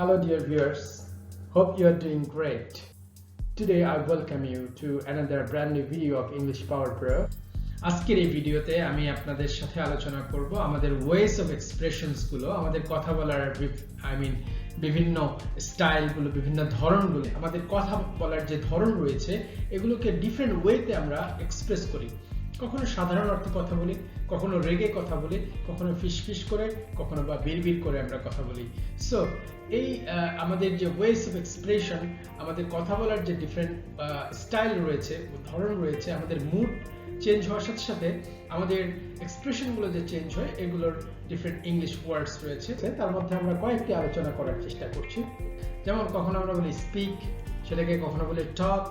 Hello dear viewers, hope you are doing great. Today I welcome you to another brand new video of English Power Pro. আজকের এই ভিডিওতে আমি আপনাদের সাথে আলোচনা করব আমাদের ওয়েস অফ এক্সপ্রেশনস গুলো, আমাদের কথা বলার বিভিন্ন স্টাইলগুলো, বিভিন্ন ধরনগুলো, আমাদের কথা বলার যে ধরন রয়েছে এগুলোকে ডিফারেন্ট ওয়েতে আমরা এক্সপ্রেস করি। কখনো সাধারণ অর্থে কথা বলি, কখনো রেগে কথা বলি, কখনো ফিসফিস করে, কখনো বা বিড়বিড় করে আমরা কথা বলি। সো এই আমাদের যে ওয়েস অফ এক্সপ্রেশন, আমাদের কথা বলার যে ডিফারেন্ট স্টাইল রয়েছে, ধরন রয়েছে, আমাদের মুড চেঞ্জ হওয়ার সাথে সাথে আমাদের এক্সপ্রেশনগুলো যে চেঞ্জ হয় এগুলোর ডিফারেন্ট ইংলিশ ওয়ার্ডস রয়েছে। তার মধ্যে আমরা কয়েকটি আলোচনা করার চেষ্টা করছি। যেমন কখনো আমরা বলি স্পিক, সেটাকে কখনো বলি টক,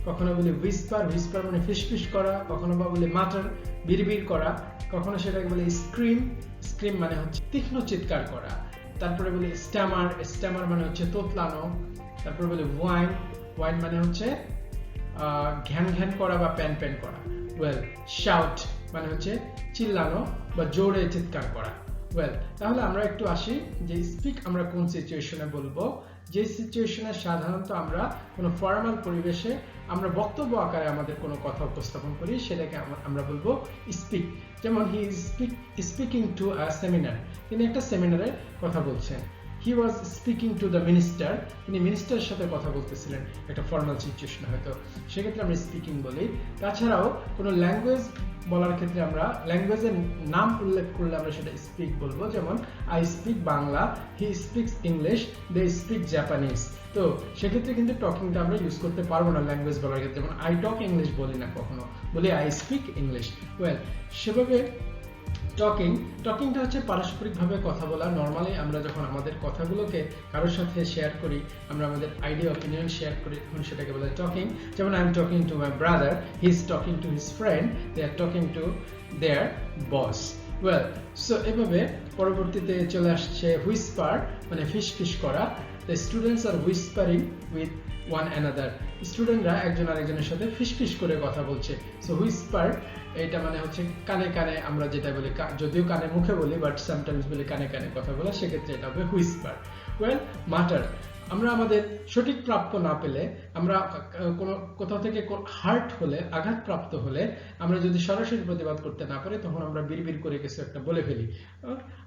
কখনো বলি হুইসপার মানে ফিসফিস করা, কখনো বা বলি মাটার বিড়বিড় করা, কখনো সেটাকে বলি স্ক্রিম মানে হচ্ছে তীক্ষ্ণ চিৎকার করা। তারপরে বলি স্ট্যামার মানে হচ্ছে তোতলানো। তারপরে বলি ওয়াইন মানে হচ্ছে ঘ্যান করা বা প্যান করা। শাউট মানে হচ্ছে চিল্লানো বা জোরে চিৎকার করা। তাহলে আমরা একটু আসি যে স্পিক আমরা কোন সিচুয়েশনে বলবো। যে সিচুয়েশনে সাধারণত আমরা কোনো ফর্মাল পরিবেশে আমরা বক্তব্য আকারে আমাদের কোনো কথা উপস্থাপন করি সেটাকে আমরা বলবো স্পিক। যেমন he speaking to a seminar, তিনি একটা সেমিনারে কথা বলছেন। He was speaking to the minister, তিনি মিনিস্টারের সাথে কথা বলতেছিলেন একটা ফর্মাল সিচুয়েশন হয়তো, সেক্ষেত্রে আমরা স্পিকিং বলি। তাছাড়াও কোনো ল্যাঙ্গুয়েজ বলার ক্ষেত্রে আমরা ল্যাঙ্গুয়েজের নাম উল্লেখ করলে আমরা সেটা স্পিক বলবো। যেমন I speak Bangla, he speaks English, they speak Japanese. তো সেক্ষেত্রে কিন্তু টকিংটা আমরা ইউজ করতে পারবো না ল্যাঙ্গুয়েজ বলার ক্ষেত্রে। যেমন আই টক ইংলিশ বলি না, কখনো বলি আই স্পিক ইংলিশ। সেভাবে টকিংটা হচ্ছে পারস্পরিকভাবে কথা বলা। নর্মালি আমরা যখন আমাদের কথাগুলোকে কারোর সাথে শেয়ার করি, আমরা আমাদের আইডিয়া অপিনিয়ন শেয়ার করি, তখন সেটাকে বলে টকিং। যেমন I am talking to my brother, he is talking to his friend, they are talking to their boss. So এভাবে পরবর্তীতে চলে আসছে হুইসপার মানে ফিসফিস করা। The students are whispering with one another, স্টুডেন্টরা একজন আরেকজনের সাথে ফিসফিস করে কথা বলছে। সো হুইসপার এটা মানে হচ্ছে কানে কানে আমরা যেটা বলি, যদিও কানে মুখে বলি বাট সামটাইমস বলি কানে কানে কথা বলা, সেক্ষেত্রে এটা হবে হুইসপার। মাটার, আমরা আমাদের সঠিক প্রাপ্য না পেলে, আমরা কোনো কোথাও থেকে হার্ট হলে, আঘাতপ্রাপ্ত হলে, আমরা যদি সরাসরি প্রতিবাদ করতে না পারি তখন আমরা বিড়বিড় করে কিছু একটা বলে ফেলি।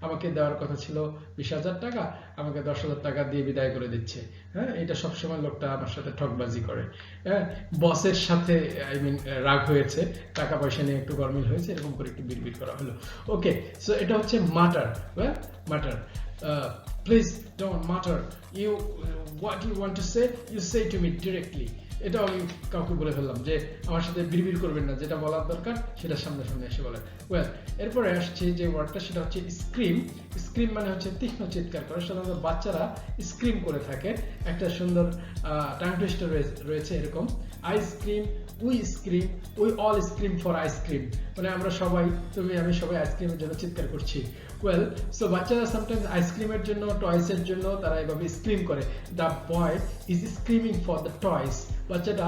আমাকে দেওয়ার কথা ছিল 20,000 টাকা, আমাকে 10,000 টাকা দিয়ে বিদায় করে দিচ্ছে। এটা সবসময় লোকটা আমার সাথে ঠকবাজি করে। বসের সাথে রাগ হয়েছে, টাকা পয়সা নিয়ে একটু গরমিল হয়েছে, এরকম করে একটু বিড়বিড় করা হলো। ওকে, সো এটা হচ্ছে মাটার। Please don't matter. What you want to say, you say to me directly. এটা আমি কাউকে বলে ফেললাম যে আমার সাথে বিড়বিড় করবেন না, যেটা বলার দরকার সেটা সামনে এসে বলেন। এরপরে আসছে যে ওয়ার্ডটা, সেটা হচ্ছে স্ক্রিম মানে হচ্ছে তীক্ষ্ণ চিৎকার করা। সাধারণত বাচ্চারা স্ক্রিম করে থাকে। একটা সুন্দর টাং টুইস্টার রয়েছে এরকম, ice cream, we all scream for ice cream, মানে আমরা সবাই, তুমি আমি সবাই আইসক্রিমের জন্য চিৎকার করছি। সো বাচ্চারা সামটাইমস আইসক্রিমের জন্য, টয়েসের জন্য তারা এভাবে স্ক্রিম করে। The boy is screaming for the toys, বাচ্চাটা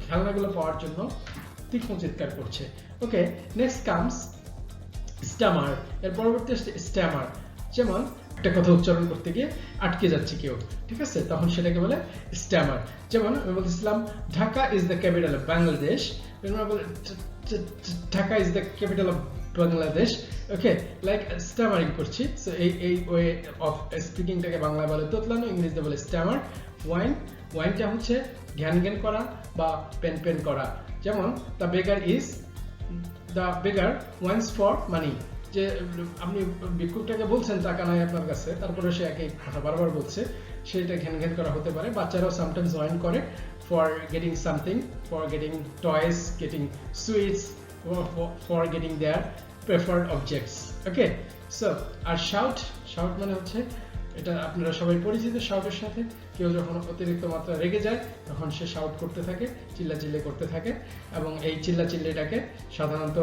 খেলনাগুলো পাওয়ার জন্য তীক্ষ্ণ চিৎকার করছে। Okay, next comes stammer. এর পরবর্তী স্ট্যামার, যেমন একটা কথা উচ্চারণ করতে গিয়ে আটকে যাচ্ছে কেউ, ঠিক আছে, তখন সেটাকে বলে স্ট্যামার। যেমন আমি বলছিলাম Dhaka is the capital of Bangladesh, Dhaka is the capital of Bangladesh. Okay, like stammering করছি। সো এই ওয়ে অফ স্পিকিংটাকে বাংলা বলে তোতলানো, ইংরেজিতে বলে স্ট্যামার। ওয়াইনটা হচ্ছে ঘ্যান করা বা পেন করা। যেমন the beggar whines for money, যে আপনি ভিক্ষুকটাকে বলছেন টাকা নাই আপনার কাছে, তারপরে সে একই কথা বারবার বলছে, সেটা ঘ্যান করা হতে পারে। বাচ্চারাও সামটাইমস ওয়াইন করে for getting something, for getting toys, getting sweets, for getting their preferred objects. Okay, so আর শাউট মানে হচ্ছে, এটা আপনারা সবাই পরিচিত শাউটের সাথে। কেউ যখন অতিরিক্ত মাত্রা রেগে যায় তখন সে শাউট করতে থাকে, চিল্লাচিল্লি করতে থাকে, এবং এই চিল্লাচিল্লিটাকে সাধারণত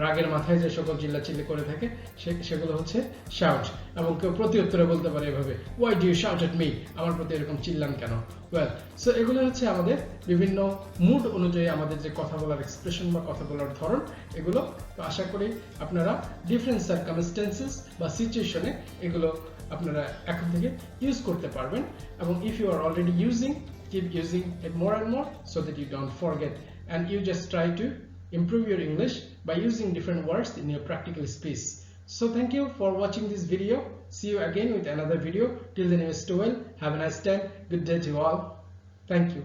রাগের মাথায় যে সকল চিল্লাচিল্লি করে থাকে সেগুলো হচ্ছে শাউট। এবং কেউ প্রতি উত্তরে বলতে পারে এভাবে, why do you shout at me, আমার প্রতি এরকম চিল্লান কেন। সো এগুলো হচ্ছে আমাদের বিভিন্ন মুড অনুযায়ী আমাদের যে কথা বলার এক্সপ্রেশন বা কথা বলার ধরন এগুলো। তো আশা করি আপনারা ডিফারেন্ট সার্কামস্টেন্সেস বা সিচুয়েশনে এগুলো আপনারা এখন থেকে ইউজ করতে পারবেন এবং if you are already using, keep using it more and more so that you don't forget and you just try to improve your English by using different words in your practical speech. So thank you for watching this video. See you again with another video. Till then, you stay well. Have a nice time. Good day to all. Thank you.